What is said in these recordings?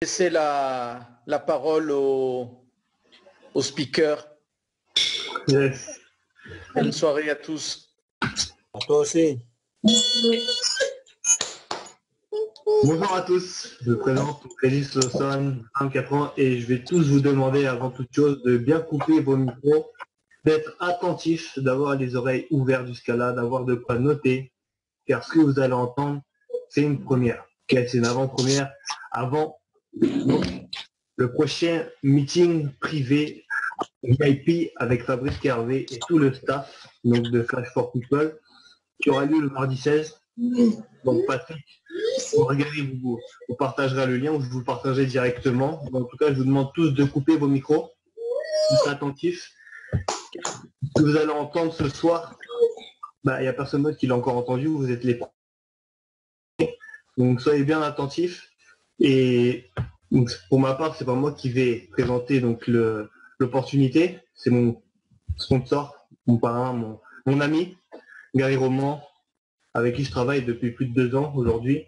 laisser la parole au speaker. Yes. Bonne soirée à tous. À toi aussi. Bonjour à tous, je me présente Régis Lawson, 24 ans, et je vais tous vous demander avant toute chose de bien couper vos micros, d'être attentifs, d'avoir les oreilles ouvertes jusqu'à là, d'avoir de quoi noter, car ce que vous allez entendre, c'est une première. Okay, c'est une avant-première avant donc, le prochain meeting privé VIP avec Fabrice Carvé et tout le staff donc de Flash for People qui aura lieu le mardi 16. Donc Patrick, vous partagerez le lien ou je vous le partagerai directement. En tout cas, je vous demande tous de couper vos micros, d'être attentifs. Ce que vous allez entendre ce soir, il n'y a personne d'autre qui l'a encore entendu, vous êtes les premiers. Donc soyez bien attentifs. Et donc, pour ma part, c'est pas moi qui vais présenter donc l'opportunité, c'est mon sponsor, mon parrain, mon ami, Gary Roman, avec qui je travaille depuis plus de 2 ans aujourd'hui.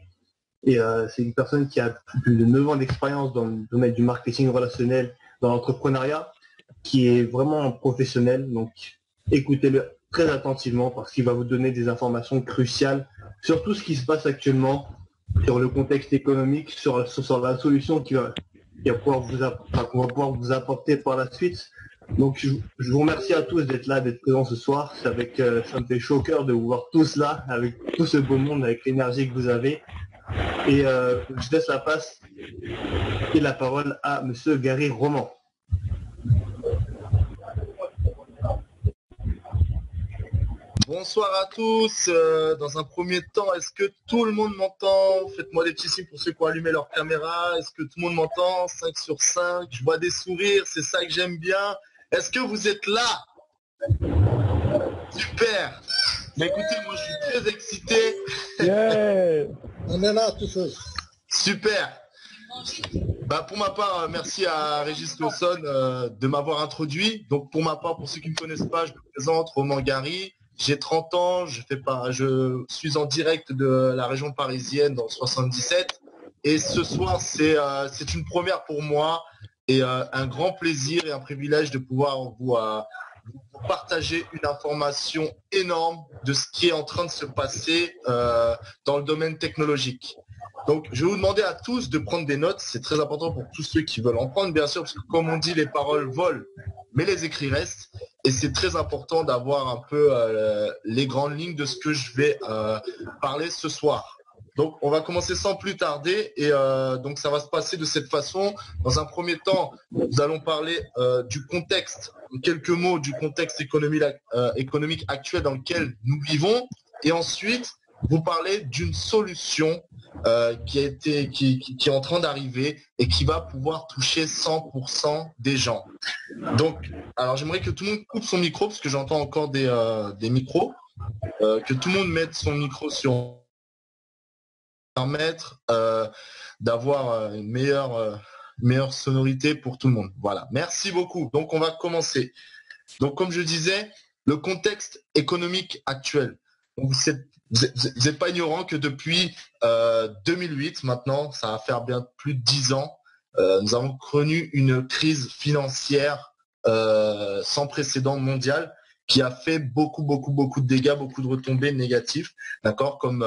Et c'est une personne qui a plus de 9 ans d'expérience dans le domaine du marketing relationnel, dans l'entrepreneuriat, qui est vraiment professionnel. Donc écoutez-le très attentivement parce qu'il va vous donner des informations cruciales sur tout ce qui se passe actuellement, sur le contexte économique, sur la solution qu'on va pouvoir vous apporter par la suite. Donc je vous remercie à tous d'être là, d'être présents ce soir. Ça me fait chaud au cœur de vous voir tous là, avec tout ce beau monde, avec l'énergie que vous avez. Et je laisse la place et la parole à Monsieur Gary Roman. Bonsoir à tous. Dans un premier temps, est-ce que tout le monde m'entend? Faites-moi des petits signes pour ceux qui ont allumé leur caméra. Est-ce que tout le monde m'entend? 5 sur 5. Je vois des sourires, c'est ça que j'aime bien. Est-ce que vous êtes là? Super. Mais écoutez, moi je suis très excité. Yeah. On est là tous. Super. Pour ma part, merci à Régis Lawson de m'avoir introduit. Donc pour ma part, pour ceux qui ne me connaissent pas, je me présente Roman Gary. J'ai 30 ans, je suis en direct de la région parisienne dans le 77. Et ce soir, c'est une première pour moi et un grand plaisir et un privilège de pouvoir vous partager une information énorme de ce qui est en train de se passer dans le domaine technologique. Donc, je vais vous demander à tous de prendre des notes. C'est très important pour tous ceux qui veulent en prendre, bien sûr, parce que comme on dit, les paroles volent, mais les écrits restent. Et c'est très important d'avoir un peu les grandes lignes de ce que je vais parler ce soir. Donc, on va commencer sans plus tarder. Et donc, ça va se passer de cette façon. Dans un premier temps, nous allons parler du contexte, quelques mots du contexte économique actuel dans lequel nous vivons. Et ensuite, vous parler d'une solution qui est en train d'arriver et qui va pouvoir toucher 100% des gens. Donc, alors j'aimerais que tout le monde coupe son micro parce que j'entends encore des micros, que tout le monde mette son micro sur permettre d'avoir une meilleure sonorité pour tout le monde. Voilà, merci beaucoup. Donc on va commencer. Donc comme je disais, le contexte économique actuel. Donc, vous n'êtes pas ignorant que depuis 2008, maintenant, ça va faire bien plus de 10 ans, nous avons connu une crise financière sans précédent mondiale qui a fait beaucoup de dégâts, beaucoup de retombées négatives, d'accord, comme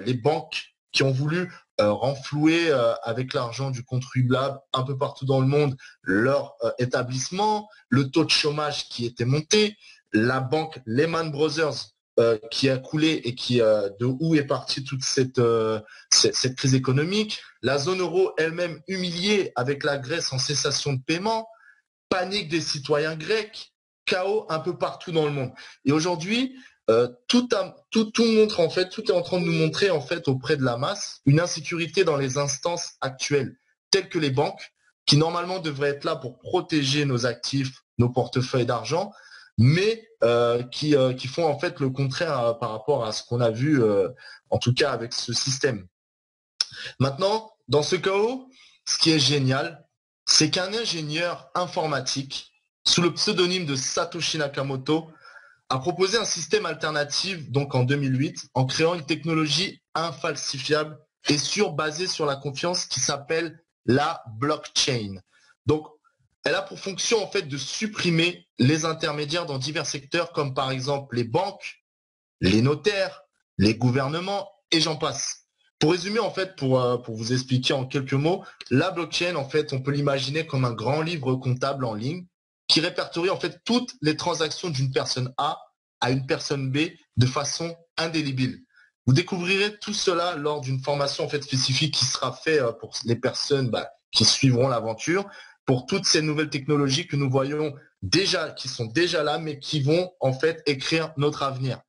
les banques qui ont voulu renflouer avec l'argent du contribuable un peu partout dans le monde leur établissement, le taux de chômage qui était monté, la banque Lehman Brothers qui a coulé et de où est partie toute cette crise économique, la zone euro elle-même humiliée avec la Grèce en cessation de paiement, panique des citoyens grecs, chaos un peu partout dans le monde. Et aujourd'hui, tout montre en fait, tout est en train de nous montrer en fait auprès de la masse une insécurité dans les instances actuelles, telles que les banques, qui normalement devraient être là pour protéger nos actifs, nos portefeuilles d'argent, mais qui font en fait le contraire par rapport à ce qu'on a vu, en tout cas avec ce système. Maintenant, dans ce chaos, ce qui est génial, c'est qu'un ingénieur informatique, sous le pseudonyme de Satoshi Nakamoto, a proposé un système alternatif donc en 2008 en créant une technologie infalsifiable et sûre basée sur la confiance qui s'appelle la blockchain. Donc, elle a pour fonction en fait de supprimer les intermédiaires dans divers secteurs comme par exemple les banques, les notaires, les gouvernements et j'en passe. Pour résumer en fait, pour vous expliquer en quelques mots, la blockchain en fait, on peut l'imaginer comme un grand livre comptable en ligne qui répertorie en fait toutes les transactions d'une personne A à une personne B de façon indélébile. Vous découvrirez tout cela lors d'une formation en fait spécifique qui sera faite pour les personnes qui suivront l'aventure, pour toutes ces nouvelles technologies que nous voyons déjà, qui sont déjà là, mais qui vont en fait écrire notre avenir.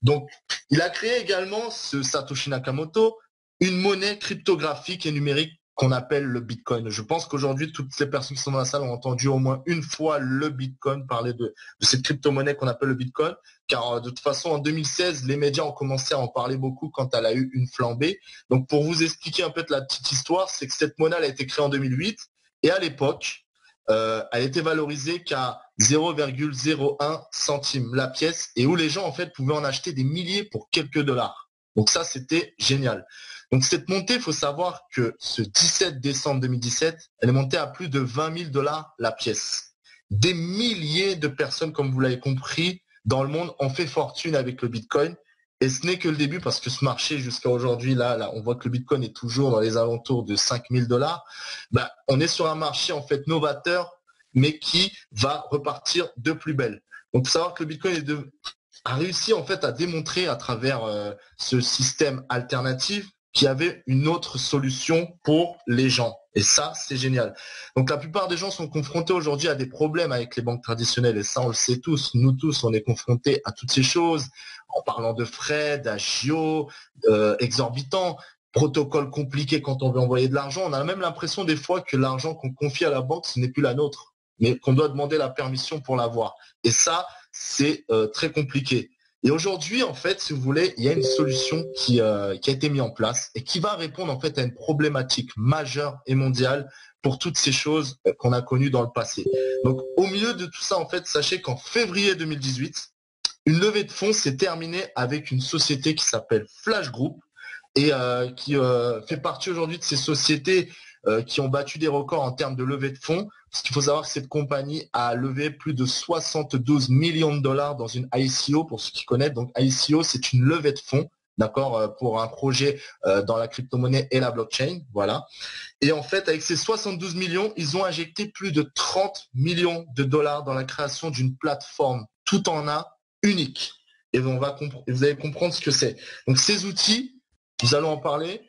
Donc, il a créé également, ce Satoshi Nakamoto, une monnaie cryptographique et numérique qu'on appelle le Bitcoin. Je pense qu'aujourd'hui, toutes les personnes qui sont dans la salle ont entendu au moins une fois le Bitcoin, parler de cette crypto-monnaie qu'on appelle le Bitcoin, car de toute façon, en 2016, les médias ont commencé à en parler beaucoup quand elle a eu une flambée. Donc, pour vous expliquer un peu la petite histoire, c'est que cette monnaie elle a été créée en 2008 et à l'époque, elle était valorisée qu'à 0,01 centime la pièce et où les gens en fait pouvaient en acheter des milliers pour quelques dollars. Donc ça, c'était génial. Donc cette montée, il faut savoir que ce 17 décembre 2017, elle est montée à plus de 20 000 dollars la pièce. Des milliers de personnes, comme vous l'avez compris, dans le monde ont fait fortune avec le Bitcoin. Et ce n'est que le début parce que ce marché jusqu'à aujourd'hui, là, on voit que le Bitcoin est toujours dans les alentours de 5 000 dollars. On est sur un marché en fait novateur, mais qui va repartir de plus belle. Donc, il faut savoir que le Bitcoin a réussi en fait à démontrer à travers ce système alternatif qu'il y avait une autre solution pour les gens. Et ça, c'est génial. Donc, la plupart des gens sont confrontés aujourd'hui à des problèmes avec les banques traditionnelles. Et ça, on le sait tous. Nous tous, on est confrontés à toutes ces choses. En parlant de frais, d'agio, exorbitants, protocoles compliqués quand on veut envoyer de l'argent. On a même l'impression des fois que l'argent qu'on confie à la banque, ce n'est plus la nôtre, mais qu'on doit demander la permission pour l'avoir. Et ça, c'est très compliqué. Et aujourd'hui, en fait, si vous voulez, il y a une solution qui a été mise en place et qui va répondre en fait à une problématique majeure et mondiale pour toutes ces choses qu'on a connues dans le passé. Donc, au milieu de tout ça, en fait, sachez qu'en février 2018, une levée de fonds s'est terminée avec une société qui s'appelle Flash Group et qui fait partie aujourd'hui de ces sociétés qui ont battu des records en termes de levée de fonds. Parce qu'il faut savoir que cette compagnie a levé plus de 72 millions de dollars dans une ICO, pour ceux qui connaissent. Donc ICO, c'est une levée de fonds, d'accord, pour un projet dans la crypto-monnaie et la blockchain, voilà. Et en fait, avec ces 72 millions, ils ont injecté plus de 30 millions de dollars dans la création d'une plateforme tout en un unique. Et vous allez comprendre ce que c'est. Donc ces outils, nous allons en parler.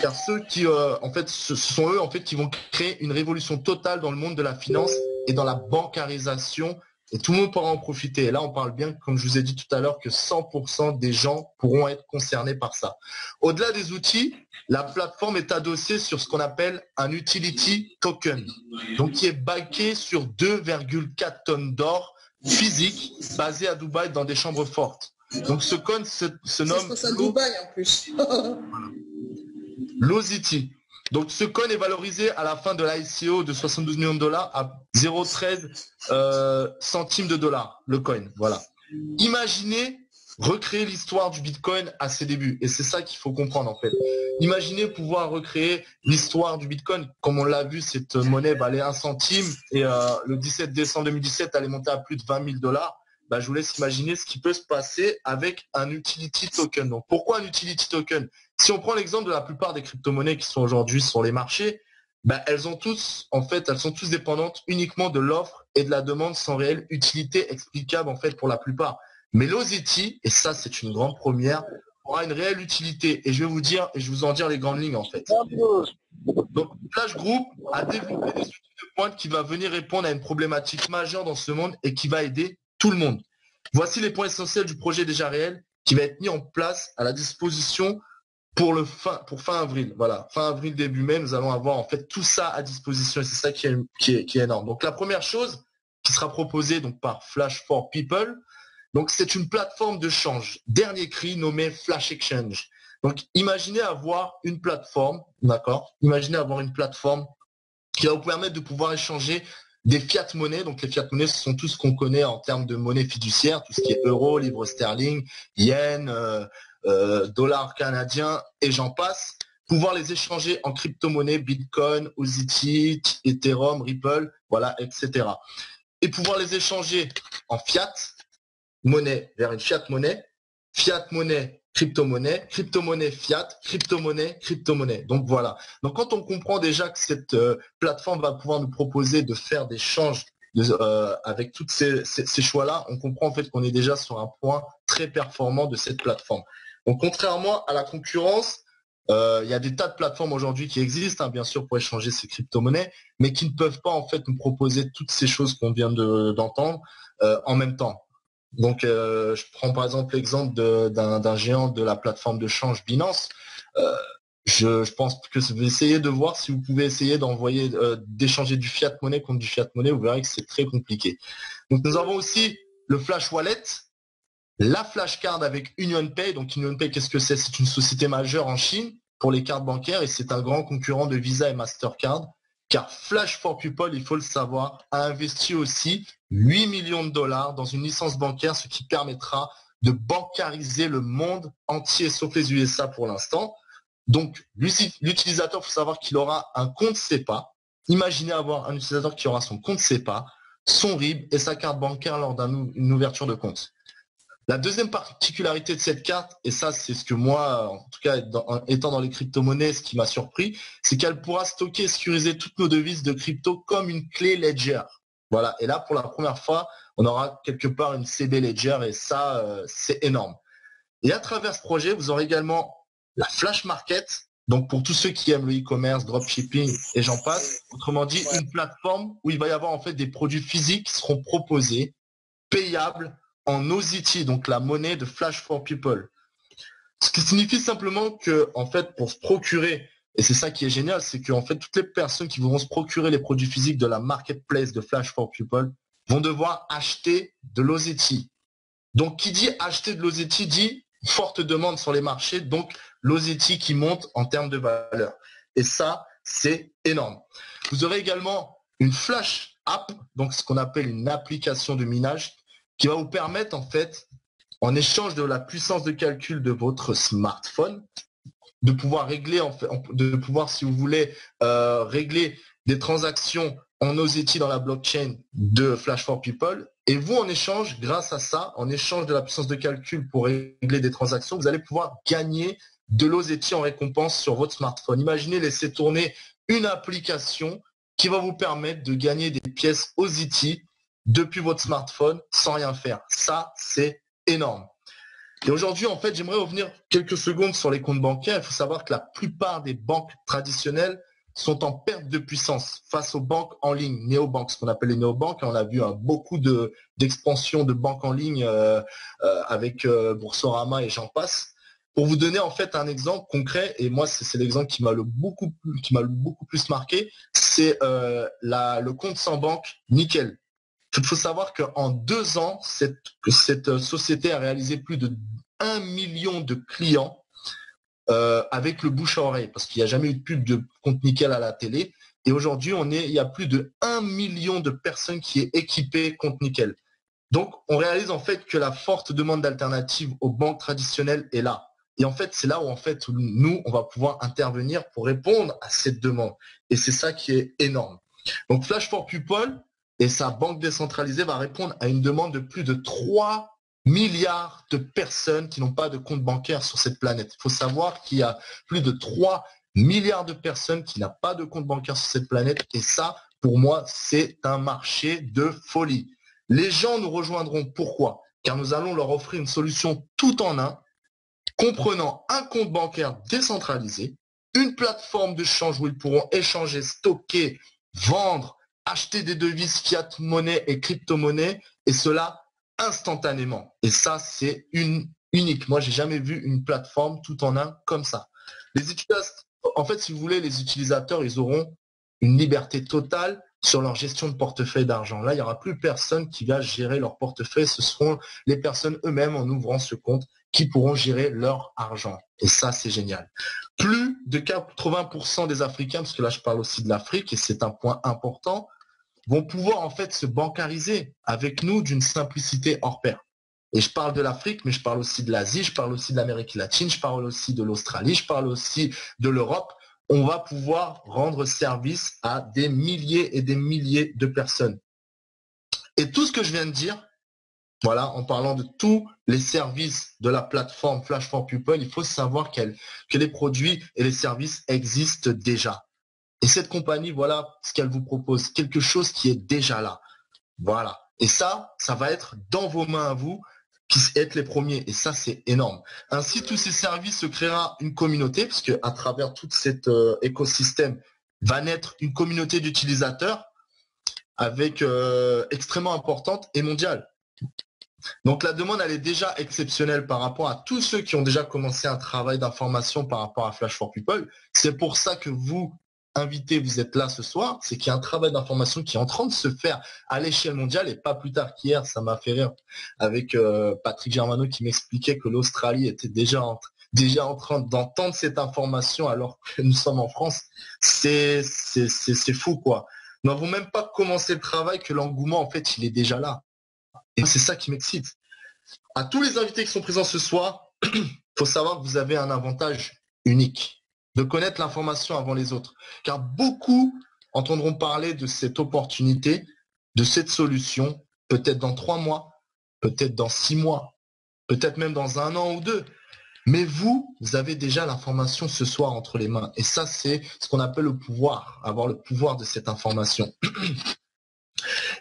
Car ceux qui, en fait, ce sont eux en fait qui vont créer une révolution totale dans le monde de la finance et dans la bancarisation, et tout le monde pourra en profiter. Et là, on parle bien, comme je vous ai dit tout à l'heure, que 100% des gens pourront être concernés par ça. Au-delà des outils, la plateforme est adossée sur ce qu'on appelle un utility token, donc qui est backé sur 2,4 tonnes d'or physique, basé à Dubaï dans des chambres fortes. Donc ce coin se nomme à Dubaï en plus. Lozity. Donc ce coin est valorisé à la fin de l'ICO de 72 millions de dollars à 0,13 centimes de dollars, le coin. Voilà. Imaginez recréer l'histoire du Bitcoin à ses débuts. Et c'est ça qu'il faut comprendre en fait. Imaginez pouvoir recréer l'histoire du Bitcoin. Comme on l'a vu, cette monnaie valait 1 centime et le 17 décembre 2017, elle est montée à plus de 20 000 dollars. Je vous laisse imaginer ce qui peut se passer avec un utility token. Donc, pourquoi un utility token? Si on prend l'exemple de la plupart des crypto-monnaies qui sont aujourd'hui sur les marchés, elles sont tous dépendantes uniquement de l'offre et de la demande sans réelle utilité explicable en fait pour la plupart. Mais Lozity, et ça c'est une grande première, aura une réelle utilité. Et je vais vous en dire les grandes lignes en fait. Donc, Flash Group a développé des outils de pointe qui va venir répondre à une problématique majeure dans ce monde et qui va aider tout le monde. Voici les points essentiels du projet déjà réel qui va être mis en place à la disposition pour fin avril. Voilà, fin avril, début mai, nous allons avoir en fait tout ça à disposition et c'est ça qui est énorme. Donc la première chose qui sera proposée donc par Flash for People, donc c'est une plateforme de change, dernier cri nommée Flash Exchange. Donc imaginez avoir une plateforme, d'accord? Imaginez avoir une plateforme qui va vous permettre de pouvoir échanger des fiat monnaies. Donc les fiat monnaies, ce sont tout ce qu'on connaît en termes de monnaie fiduciaire, tout ce qui est euro, livre sterling, yen, dollar canadien et j'en passe. pouvoir les échanger en crypto-monnaie, Bitcoin, OZT, Ethereum, Ripple, voilà, etc. Et pouvoir les échanger en fiat, monnaie vers une fiat monnaie, crypto-monnaie, crypto-monnaie fiat, crypto-monnaie, crypto-monnaie. Donc voilà. Donc quand on comprend déjà que cette plateforme va pouvoir nous proposer de faire des changes avec tous ces choix-là, on comprend en fait qu'on est déjà sur un point très performant de cette plateforme. Donc contrairement à la concurrence, il y a des tas de plateformes aujourd'hui qui existent, hein, bien sûr, pour échanger ces crypto-monnaies, mais qui ne peuvent pas en fait nous proposer toutes ces choses qu'on vient d'entendre en même temps. Donc, je prends par exemple l'exemple d'un géant de la plateforme de change Binance. Je pense que vous allez essayer de voir si vous pouvez essayer d'échanger du fiat monnaie contre du fiat monnaie. Vous verrez que c'est très compliqué. Donc, nous avons aussi le Flash Wallet, la Flashcard avec UnionPay. Donc, UnionPay, qu'est-ce que c'est? C'est une société majeure en Chine pour les cartes bancaires et c'est un grand concurrent de Visa et Mastercard. Car Flash for People, il faut le savoir, a investi aussi 8 millions de dollars dans une licence bancaire, ce qui permettra de bancariser le monde entier, sauf les USA pour l'instant. Donc, l'utilisateur, il faut savoir qu'il aura un compte SEPA. Imaginez avoir un utilisateur qui aura son compte SEPA, son RIB et sa carte bancaire lors d'une ouverture de compte. La deuxième particularité de cette carte, et ça c'est ce que moi, en tout cas étant dans les crypto-monnaies, ce qui m'a surpris, c'est qu'elle pourra stocker et sécuriser toutes nos devises de crypto comme une clé Ledger. Voilà, et là pour la première fois, on aura quelque part une CB Ledger et ça, c'est énorme. Et à travers ce projet, vous aurez également la Flash Market, donc pour tous ceux qui aiment le e-commerce, dropshipping et j'en passe, autrement dit une plateforme où il va y avoir en fait des produits physiques qui seront proposés, payables, en OZT, donc la monnaie de Flash for People. Ce qui signifie simplement que, en fait, pour se procurer, et c'est ça qui est génial, c'est que en fait, toutes les personnes qui vont se procurer les produits physiques de la marketplace de Flash for People vont devoir acheter de l'OZT. Donc, qui dit acheter de l'OZT dit forte demande sur les marchés, donc l'OZT qui monte en termes de valeur. Et ça, c'est énorme. Vous aurez également une Flash App, donc ce qu'on appelle une application de minage, qui va vous permettre, en fait, en échange de la puissance de calcul de votre smartphone, de pouvoir régler, si vous voulez, régler des transactions en OZT dans la blockchain de Flash for People. Et vous, en échange, grâce à ça, en échange de la puissance de calcul pour régler des transactions, vous allez pouvoir gagner de l'OZT en récompense sur votre smartphone. Imaginez laisser tourner une application qui va vous permettre de gagner des pièces OZT depuis votre smartphone sans rien faire. Ça, c'est énorme. Et aujourd'hui, en fait, j'aimerais revenir quelques secondes sur les comptes bancaires. Il faut savoir que la plupart des banques traditionnelles sont en perte de puissance face aux banques en ligne, néobanques, ce qu'on appelle les néobanques. On a vu beaucoup d'expansion de banques en ligne avec Boursorama et j'en passe. Pour vous donner en fait un exemple concret, et moi c'est l'exemple qui m'a beaucoup plus marqué, c'est le compte sans banque Nickel. Il faut savoir qu'en 2 ans, cette société a réalisé plus de 1 million de clients avec le bouche à oreille, parce qu'il n'y a jamais eu de pub de compte Nickel à la télé. Et aujourd'hui, il y a plus de 1 million de personnes qui est équipées compte Nickel. Donc, on réalise en fait que la forte demande d'alternatives aux banques traditionnelles est là. Et en fait, c'est là où en fait nous, on va pouvoir intervenir pour répondre à cette demande. Et c'est ça qui est énorme. Donc, Flash for People et sa banque décentralisée va répondre à une demande de plus de 3 milliards de personnes qui n'ont pas de compte bancaire sur cette planète. Il faut savoir qu'il y a plus de 3 milliards de personnes qui n'ont pas de compte bancaire sur cette planète. Et ça, pour moi, c'est un marché de folie. Les gens nous rejoindront. Pourquoi? Car nous allons leur offrir une solution tout en un, comprenant un compte bancaire décentralisé, une plateforme de change où ils pourront échanger, stocker, vendre, acheter des devises fiat monnaie et crypto-monnaie, et cela instantanément. Et ça, c'est unique. Moi, j'ai jamais vu une plateforme tout en un comme ça. En fait, si vous voulez, les utilisateurs, ils auront une liberté totale sur leur gestion de portefeuille d'argent. Là, il n'y aura plus personne qui va gérer leur portefeuille. Ce seront les personnes eux-mêmes, en ouvrant ce compte, qui pourront gérer leur argent. Et ça, c'est génial. Plus de 80% des Africains, parce que là, je parle aussi de l'Afrique, et c'est un point important, vont pouvoir en fait se bancariser avec nous d'une simplicité hors pair. Et je parle de l'Afrique, mais je parle aussi de l'Asie, je parle aussi de l'Amérique latine, je parle aussi de l'Australie, je parle aussi de l'Europe. On va pouvoir rendre service à des milliers et des milliers de personnes. Et tout ce que je viens de dire, voilà, en parlant de tous les services de la plateforme Flash for People, il faut savoir que les produits et les services existent déjà. Et cette compagnie, voilà ce qu'elle vous propose, quelque chose qui est déjà là. Voilà. Et ça va être dans vos mains à vous, qui êtes les premiers. Et ça, c'est énorme. Ainsi, tous ces services se créera une communauté, parce que à travers tout cet écosystème va naître une communauté d'utilisateurs avec extrêmement importante et mondiale. Donc la demande, elle est déjà exceptionnelle par rapport à tous ceux qui ont déjà commencé un travail d'information par rapport à Flash for People. C'est pour ça que vous, invités, vous êtes là ce soir. C'est qu'il y a un travail d'information qui est en train de se faire à l'échelle mondiale et pas plus tard qu'hier, ça m'a fait rire avec Patrick Germano qui m'expliquait que l'Australie était déjà en train d'entendre cette information alors que nous sommes en France. C'est fou, quoi. Nous n'avons même pas commencé le travail que l'engouement, en fait, il est déjà là. Et c'est ça qui m'excite. À tous les invités qui sont présents ce soir, il faut savoir que vous avez un avantage unique, de connaître l'information avant les autres. Car beaucoup entendront parler de cette opportunité, de cette solution, peut-être dans 3 mois, peut-être dans 6 mois, peut-être même dans 1 an ou 2. Mais vous avez déjà l'information ce soir entre les mains. Et ça, c'est ce qu'on appelle le pouvoir, avoir le pouvoir de cette information.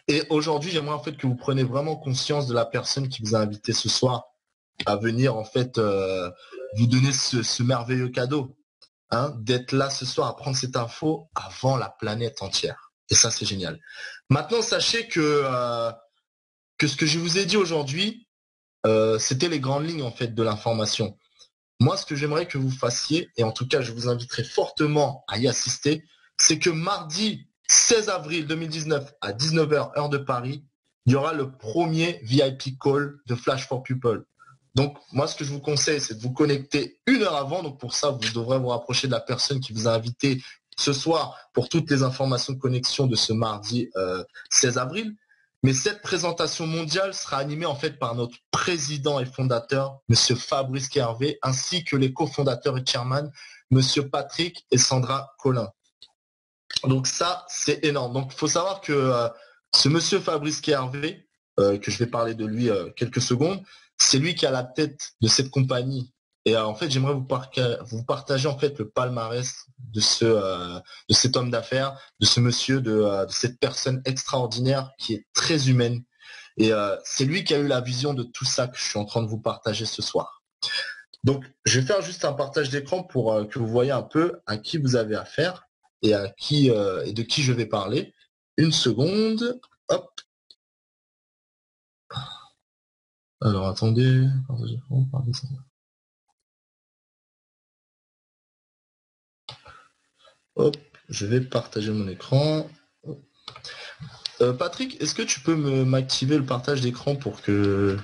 Et aujourd'hui, j'aimerais en fait que vous preniez vraiment conscience de la personne qui vous a invité ce soir à venir en fait vous donner ce merveilleux cadeau, hein, d'être là ce soir à prendre cette info avant la planète entière. Et ça, c'est génial. Maintenant, sachez que ce que je vous ai dit aujourd'hui, c'était les grandes lignes en fait de l'information. Moi, ce que j'aimerais que vous fassiez, et en tout cas, je vous inviterai fortement à y assister, c'est que mardi 16 avril 2019 à 19h heure de Paris, il y aura le premier VIP call de Flash for People. Donc, moi, ce que je vous conseille, c'est de vous connecter 1 heure avant. Donc, pour ça, vous devrez vous rapprocher de la personne qui vous a invité ce soir pour toutes les informations de connexion de ce mardi 16 avril. Mais cette présentation mondiale sera animée en fait par notre président et fondateur, Monsieur Fabrice Kervé, ainsi que les cofondateurs et chairman, Monsieur Patrick et Sandra Collin. Donc ça, c'est énorme. Donc il faut savoir que ce monsieur Fabrice Kervé, que je vais parler de lui quelques secondes, c'est lui qui a la tête de cette compagnie. Et en fait, j'aimerais vous partager en fait le palmarès de cet homme d'affaires, de ce monsieur, de cette personne extraordinaire qui est très humaine. Et c'est lui qui a eu la vision de tout ça que je suis en train de vous partager ce soir. Donc, je vais faire juste un partage d'écran pour que vous voyez un peu à qui vous avez affaire et à qui et de qui je vais parler. 1 seconde. Hop. Alors, attendez. Hop, je vais partager mon écran. Patrick, est-ce que tu peux m'activer le partage d'écran pour que...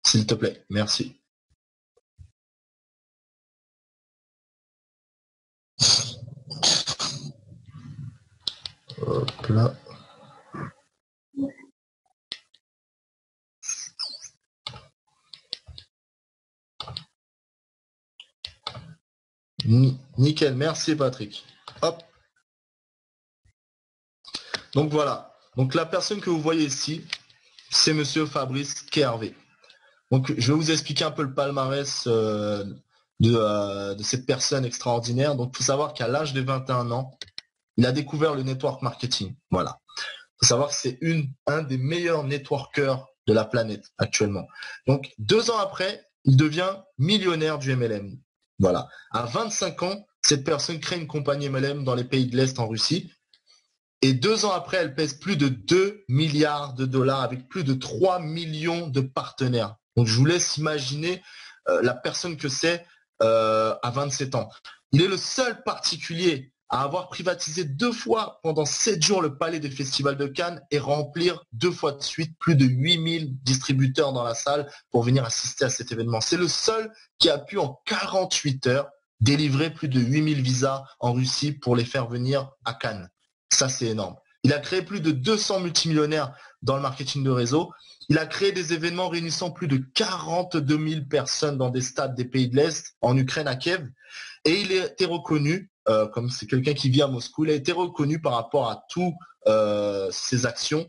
S'il te plaît, merci. Hop là. Nickel, merci Patrick. Hop. Donc voilà. Donc la personne que vous voyez ici, c'est monsieur Fabrice Kervé. Donc je vais vous expliquer un peu le palmarès de cette personne extraordinaire. Donc il faut savoir qu'à l'âge de 21 ans, il a découvert le network marketing. Voilà. Il faut savoir que c'est un des meilleurs networkers de la planète actuellement. Donc 2 ans après, il devient millionnaire du MLM. Voilà. À 25 ans, cette personne crée une compagnie MLM dans les pays de l'Est en Russie. Et 2 ans après, elle pèse plus de 2 milliards de dollars avec plus de 3 millions de partenaires. Donc, je vous laisse imaginer la personne que c'est à 27 ans. Il est le seul particulier à avoir privatisé 2 fois pendant 7 jours le palais des festivals de Cannes et remplir 2 fois de suite plus de 8000 distributeurs dans la salle pour venir assister à cet événement. C'est le seul qui a pu en 48 heures délivrer plus de 8000 visas en Russie pour les faire venir à Cannes. Ça, c'est énorme. Il a créé plus de 200 multimillionnaires dans le marketing de réseau. Il a créé des événements réunissant plus de 42 000 personnes dans des stades des pays de l'Est, en Ukraine, à Kiev. Et il a été reconnu, comme c'est quelqu'un qui vit à Moscou, il a été reconnu par rapport à tous ses actions,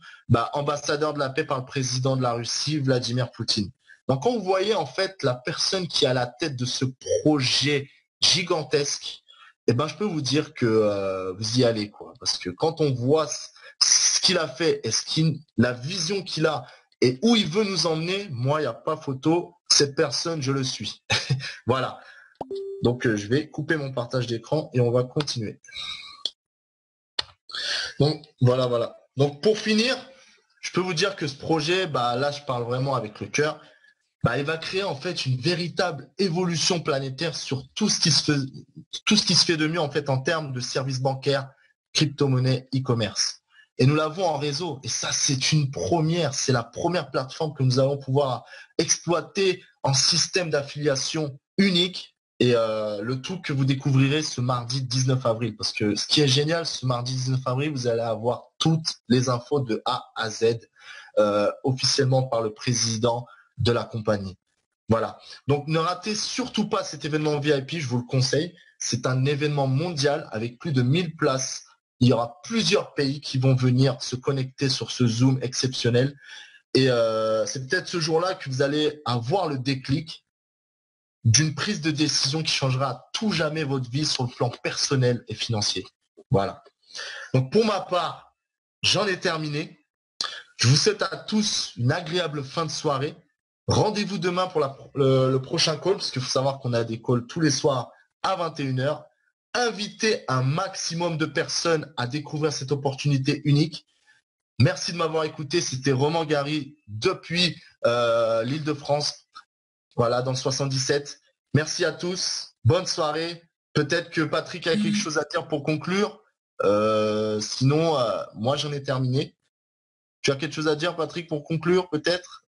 ambassadeur de la paix par le président de la Russie, Vladimir Poutine. Donc quand vous voyez en fait la personne qui est à la tête de ce projet gigantesque, je peux vous dire que vous y allez, quoi. Parce que quand on voit ce qu'il a fait et la vision qu'il a et où il veut nous emmener, moi, il n'y a pas photo. Cette personne, je le suis. Voilà. Donc, je vais couper mon partage d'écran et on va continuer. Donc, voilà. Donc, pour finir, je peux vous dire que ce projet, là, je parle vraiment avec le cœur. Il va créer en fait une véritable évolution planétaire sur tout ce qui se fait de mieux en fait en termes de services bancaires, crypto-monnaie, e-commerce. Et nous l'avons en réseau. Et ça, c'est une première. C'est la première plateforme que nous allons pouvoir exploiter en système d'affiliation unique. Et le tout que vous découvrirez ce mardi 19 avril. Parce que ce qui est génial, ce mardi 19 avril, vous allez avoir toutes les infos de A à Z officiellement par le président de la compagnie. Voilà. Donc ne ratez surtout pas cet événement VIP, je vous le conseille. C'est un événement mondial avec plus de 1000 places. Il y aura plusieurs pays qui vont venir se connecter sur ce Zoom exceptionnel. Et c'est peut-être ce jour-là que vous allez avoir le déclic d'une prise de décision qui changera à tout jamais votre vie sur le plan personnel et financier. Voilà. Donc pour ma part, j'en ai terminé. Je vous souhaite à tous une agréable fin de soirée. Rendez-vous demain pour le prochain call, parce qu'il faut savoir qu'on a des calls tous les soirs à 21h. Invitez un maximum de personnes à découvrir cette opportunité unique. Merci de m'avoir écouté. C'était Roman Gary depuis l'Île-de-France, voilà, dans le 77. Merci à tous. Bonne soirée. Peut-être que Patrick a quelque chose à dire pour conclure. Sinon, moi, j'en ai terminé. Tu as quelque chose à dire, Patrick, pour conclure, peut-être?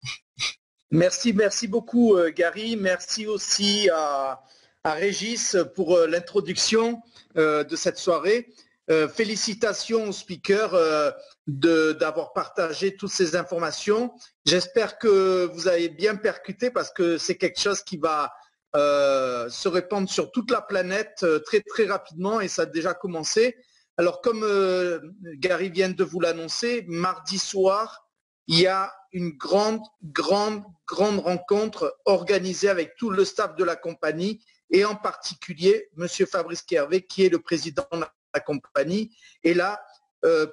Merci beaucoup, Gary. Merci aussi à Régis pour l'introduction de cette soirée. Félicitations aux speakers d'avoir partagé toutes ces informations. J'espère que vous avez bien percuté parce que c'est quelque chose qui va se répandre sur toute la planète très rapidement et ça a déjà commencé. Alors comme Gary vient de vous l'annoncer, mardi soir, il y a une grande rencontre organisée avec tout le staff de la compagnie et en particulier Monsieur Fabrice Kervé qui est le président de la compagnie. Et là,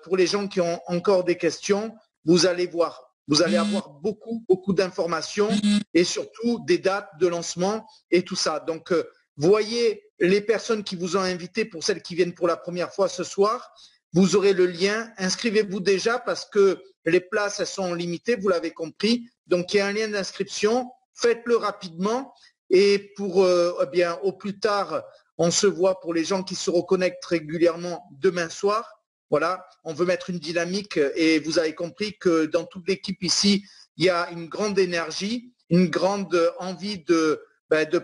pour les gens qui ont encore des questions, vous allez avoir beaucoup d'informations et surtout des dates de lancement et tout ça. Donc, voyez les personnes qui vous ont invité pour celles qui viennent pour la première fois ce soir. Vous aurez le lien. Inscrivez-vous déjà parce que les places, elles sont limitées, vous l'avez compris. Donc, il y a un lien d'inscription. Faites-le rapidement. Et pour, au plus tard, on se voit pour les gens qui se reconnectent régulièrement demain soir. Voilà, on veut mettre une dynamique et vous avez compris que dans toute l'équipe ici, il y a une grande énergie, une grande envie de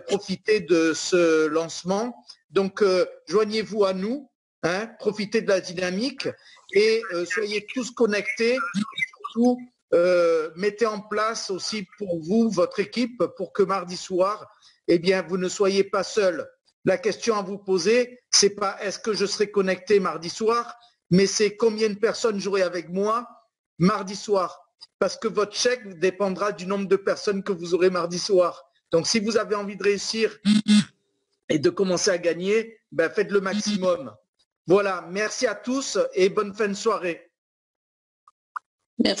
profiter de ce lancement. Donc, joignez-vous à nous. Profitez de la dynamique et soyez tous connectés. Surtout, mettez en place aussi pour vous, votre équipe, pour que mardi soir, vous ne soyez pas seul. La question à vous poser, c'est pas est-ce que je serai connecté mardi soir, mais c'est combien de personnes j'aurai avec moi mardi soir. Parce que votre chèque dépendra du nombre de personnes que vous aurez mardi soir. Donc, si vous avez envie de réussir et de commencer à gagner, faites le maximum. Voilà, merci à tous et bonne fin de soirée. Merci.